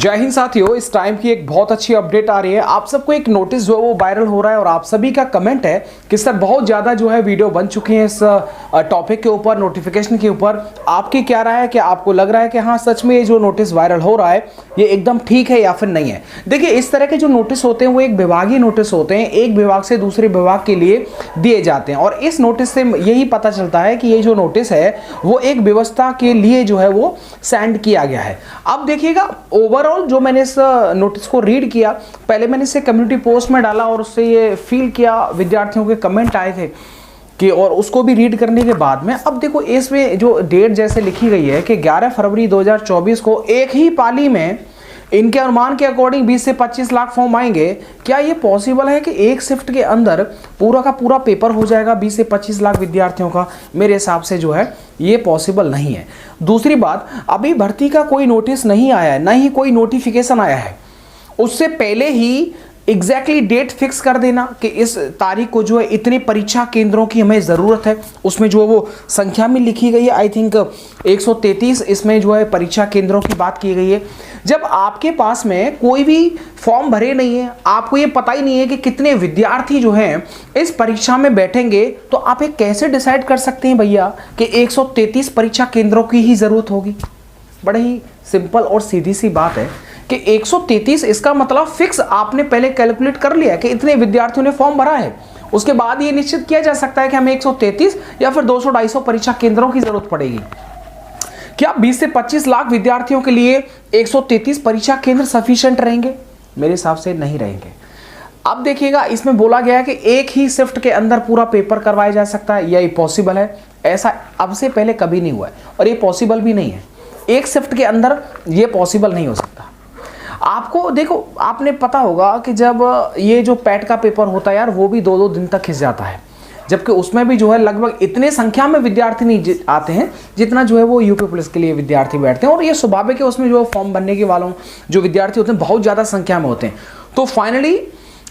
जय हिंद साथियों, इस टाइम की एक बहुत अच्छी अपडेट आ रही है। आप सबको एक नोटिस जो है वो वायरल हो रहा है और आप सभी का कमेंट है कि सर बहुत ज़्यादा जो है वीडियो बन चुकी है इस टॉपिक के ऊपर, नोटिफिकेशन के ऊपर। आपकी क्या राय है कि आपको लग रहा है कि हाँ सच में ये जो नोटिस वायरल हो रहा है ये एकदम ठीक है या फिर नहीं है? देखिए, इस तरह के जो नोटिस होते हैं वो एक विभागीय नोटिस होते हैं, एक विभाग से दूसरे विभाग के लिए दिए जाते हैं और इस नोटिस से यही पता चलता है कि ये जो नोटिस है वो एक व्यवस्था के लिए जो है वो सेंड किया गया है। अब देखिएगा, ओवरऑल जो मैंने इस नोटिस को रीड किया, पहले मैंने इसे कम्युनिटी पोस्ट में डाला और उससे ये फील किया, विद्यार्थियों के कमेंट आए थे कि, और उसको भी रीड करने के बाद में अब देखो इसमें जो डेट जैसे लिखी गई है कि 11 फरवरी 2024 को एक ही पाली में इनके अनुमान के अकॉर्डिंग 20 से 25 लाख फॉर्म आएंगे। क्या ये पॉसिबल है कि एक शिफ्ट के अंदर पूरा का पूरा पेपर हो जाएगा 20 से 25 लाख विद्यार्थियों का? मेरे हिसाब से जो है ये पॉसिबल नहीं है। दूसरी बात, अभी भर्ती का कोई नोटिस नहीं आया है, ना ही कोई नोटिफिकेशन आया है। उससे पहले ही एग्जैक्टली डेट फिक्स कर देना कि इस तारीख को जो है इतने परीक्षा केंद्रों की हमें ज़रूरत है, उसमें जो है वो संख्या में लिखी गई है, आई थिंक 133 इसमें जो है परीक्षा केंद्रों की बात की गई है। जब आपके पास में कोई भी फॉर्म भरे नहीं है, आपको ये पता ही नहीं है कि कितने विद्यार्थी जो हैं इस परीक्षा में बैठेंगे, तो आप ये कैसे डिसाइड कर सकते हैं भैया कि 133 परीक्षा केंद्रों की ही ज़रूरत होगी? बड़ा ही सिंपल और सीधी सी बात है कि 133, इसका मतलब फिक्स आपने पहले कैलकुलेट कर लिया कि इतने विद्यार्थियों ने फॉर्म भरा है। उसके बाद ये निश्चित किया जा सकता है कि हमें 133 या फिर 200-250 परीक्षा केंद्रों की जरूरत पड़ेगी। क्या 20 से 25 लाख विद्यार्थियों के लिए 133 परीक्षा केंद्र सफिशिएंट रहेंगे? मेरे हिसाब से नहीं रहेंगे। अब देखिएगा, इसमें बोला गया है कि एक ही शिफ्ट के अंदर पूरा पेपर करवाया जा सकता है। यह पॉसिबल है? ऐसा अब से पहले कभी नहीं हुआ है और ये पॉसिबल भी नहीं है। एक शिफ्ट के अंदर ये पॉसिबल नहीं हो सकता। आपको देखो, आपने पता होगा कि जब ये जो पैट का पेपर होता है यार, वो भी 2-2 दिन तक खिंच जाता है, जबकि उसमें भी जो है लगभग इतने संख्या में विद्यार्थी नहीं आते हैं जितना जो है वो यूपी पुलिस के लिए विद्यार्थी बैठते हैं। और ये स्वाभाविक है, उसमें जो फॉर्म भरने के वालों जो विद्यार्थी होते हैं बहुत ज़्यादा संख्या में होते हैं। तो फाइनली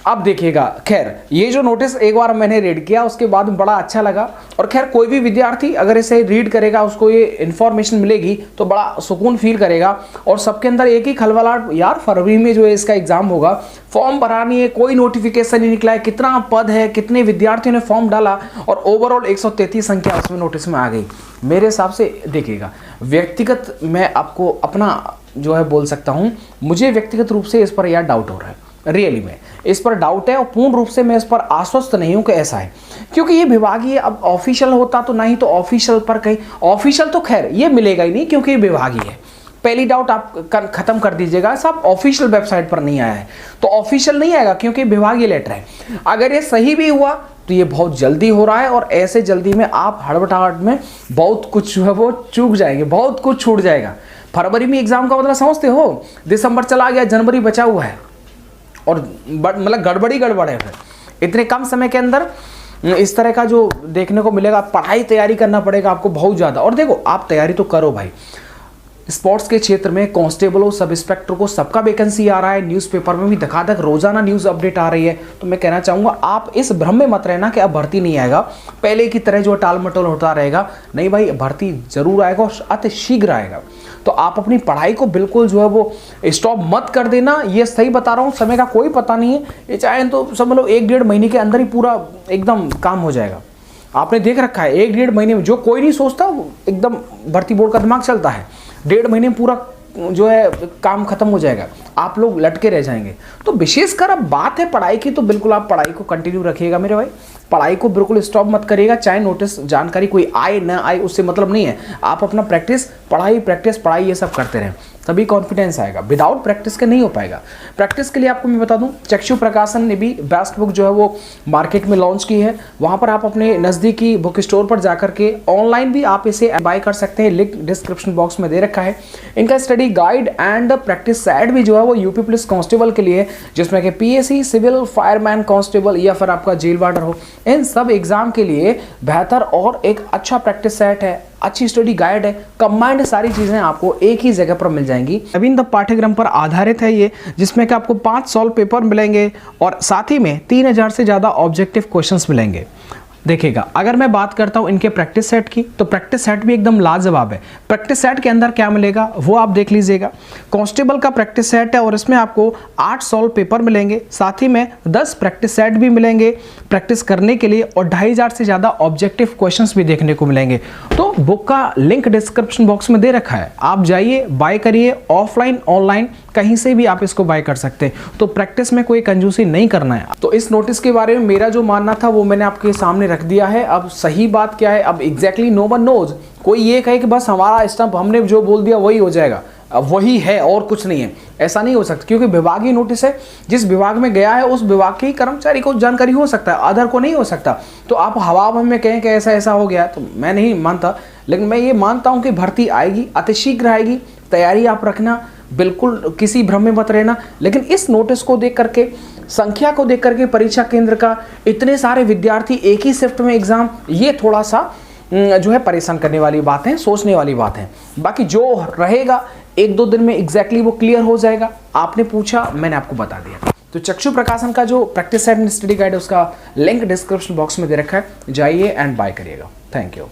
अब देखिएगा, खैर ये जो नोटिस एक बार मैंने रीड किया उसके बाद बड़ा अच्छा लगा। और खैर कोई भी विद्यार्थी अगर इसे रीड करेगा, उसको ये इन्फॉर्मेशन मिलेगी तो बड़ा सुकून फील करेगा। और सबके अंदर एक ही खलबलाहट, यार फरवरी में जो है इसका एग्जाम होगा, फॉर्म भरा नहीं है, कोई नोटिफिकेशन नहीं निकला है, कितना पद है, कितने विद्यार्थियों ने फॉर्म डाला और ओवरऑल 133 संख्या उसमें नोटिस में आ गई। मेरे हिसाब से देखिएगा, व्यक्तिगत मैं आपको अपना जो है बोल सकता हूँ, मुझे व्यक्तिगत रूप से इस पर यार डाउट हो रहा है। रियली में इस पर डाउट है और पूर्ण रूप से मैं इस पर आश्वस्त नहीं हूं कि ऐसा है, क्योंकि ये विभागीय, अब ऑफिशियल होता तो नहीं, तो ऑफिशियल पर कहीं ऑफिशियल तो खैर ये मिलेगा ही नहीं क्योंकि ये विभागीय है। पहली डाउट आप खत्म कर दीजिएगा, सब ऑफिशियल वेबसाइट पर नहीं आया है तो ऑफिशियल नहीं आएगा क्योंकि विभागीय लेटर है। अगर ये सही भी हुआ तो ये बहुत जल्दी हो रहा है और ऐसे जल्दी में आप हड़बड़ाहट में बहुत कुछ जो है वो चूक जाएंगे, बहुत कुछ छूट जाएगा। फरवरी में एग्जाम का मतलब समझते हो, दिसंबर चला गया, जनवरी बचा हुआ है और मतलब गड़बड़ है। फिर इतने कम समय के अंदर इस तरह का जो देखने को मिलेगा, पढ़ाई तैयारी करना पड़ेगा आपको बहुत ज़्यादा। और देखो, आप तैयारी तो करो भाई, स्पोर्ट्स के क्षेत्र में कांस्टेबल हो, सब इंस्पेक्टर को, सबका वैकेंसी आ रहा है, न्यूज़पेपर में भी धकाधक रोजाना न्यूज़ अपडेट आ रही है। तो मैं कहना चाहूँगा आप इस भ्रम में मत रहना कि अब भर्ती नहीं आएगा, पहले की तरह जो टाल मटोल होता रहेगा। नहीं भाई, भर्ती जरूर आएगा और अति शीघ्र आएगा। तो आप अपनी पढ़ाई को बिल्कुल जो है वो स्टॉप मत कर देना। ये सही बता रहा हूँ, समय का कोई पता नहीं है। ये चाहे तो समझ लो 1-1.5 महीने के अंदर ही पूरा एकदम काम हो जाएगा। आपने देख रखा है 1-1.5 महीने में जो कोई नहीं सोचता, एकदम भर्ती बोर्ड का दिमाग चलता है, 1.5 महीने में पूरा जो है काम खत्म हो जाएगा, आप लोग लटके रह जाएंगे। तो विशेषकर अब बात है पढ़ाई की, तो बिल्कुल आप पढ़ाई को कंटिन्यू रखिएगा मेरे भाई, पढ़ाई को बिल्कुल स्टॉप मत करिएगा। चाहे नोटिस जानकारी कोई आए ना आए उससे मतलब नहीं है, आप अपना प्रैक्टिस, पढ़ाई ये सब करते रहें, तभी कॉन्फिडेंस आएगा। विदाउट प्रैक्टिस के नहीं हो पाएगा। प्रैक्टिस के लिए आपको मैं बता दूं, चक्षु प्रकाशन ने भी बेस्ट बुक जो है वो मार्केट में लॉन्च की है। वहां पर आप अपने नज़दीकी बुक स्टोर पर जाकर के ऑनलाइन भी आप इसे बाय कर सकते हैं, लिंक डिस्क्रिप्शन बॉक्स में दे रखा है। इनका study guide and practice set भी जो है वो यूपी पुलिस कांस्टेबल के लिए, जिसमें कि पीएससी, सिविल, फायरमैन, कांस्टेबल या फिर आपका जेल वार्डर हो, इन सब एग्जाम के लिए बेहतर और एक अच्छा प्रैक्टिस सेट है, अच्छी स्टडी गाइड है, कंबाइंड सारी चीजें आपको एक ही जगह पर मिल जाएंगी। नवीनतम पाठ्यक्रम पर आधारित है ये, जिसमें कि आपको 5 सॉल्व पेपर मिलेंगे और साथ ही में 3000 से ज़्यादा ऑब्जेक्टिव क्वेश्चंस मिलेंगे। देखिएगा, अगर मैं बात करता हूं इनके प्रैक्टिस सेट की, तो प्रैक्टिस सेट भी एकदम लाजवाब है। प्रैक्टिस सेट के अंदर क्या मिलेगा वो आप देख लीजिएगा। कांस्टेबल का प्रैक्टिस सेट है और इसमें आपको 8 सॉल्व पेपर मिलेंगे, साथ ही में 10 प्रैक्टिस सेट भी मिलेंगे प्रैक्टिस करने के लिए, और 2500 से ज़्यादा ऑब्जेक्टिव क्वेश्चंस भी देखने को मिलेंगे। तो बुक का लिंक डिस्क्रिप्शन बॉक्स में दे रखा है, आप जाइए बाय करिए, ऑफलाइन ऑनलाइन कहीं से भी आप इसको बाय कर सकते हैं। तो प्रैक्टिस में कोई कंजूसी नहीं करना है। तो इस नोटिस के बारे में मेरा जो मानना था वो मैंने आपके सामने रख दिया है। अब सही बात क्या है, अब एग्जैक्टली नो वन नोज। कोई ये कहे कि बस हमारा स्टंप हमने जो बोल दिया वही हो जाएगा, अब वही है और कुछ नहीं है, ऐसा नहीं हो सकता, क्योंकि विभागीय नोटिस है। जिस विभाग में गया है उस विभाग के ही कर्मचारी को जानकारी हो सकता है, अदर को नहीं हो सकता। तो आप हवा में कहें कि ऐसा ऐसा हो गया, तो मैं नहीं मानता। लेकिन मैं ये मानता हूं कि भर्ती आएगी, अतिशीघ्र आएगी, तैयारी आप रखना, बिल्कुल किसी भ्रम में मत रहना। लेकिन इस नोटिस को देख करके, संख्या को देख करके, परीक्षा केंद्र का, इतने सारे विद्यार्थी एक ही शिफ्ट में एग्जाम, ये थोड़ा सा जो है परेशान करने वाली बात है, सोचने वाली बात है। बाकी जो रहेगा 1-2 दिन में एग्जैक्टली वो क्लियर हो जाएगा। आपने पूछा, मैंने आपको बता दिया। तो चक्षु प्रकाशन का जो practice set and study guide है उसका लिंक डिस्क्रिप्शन बॉक्स में दे रखा है, जाइए एंड बाय करिएगा। Thank you.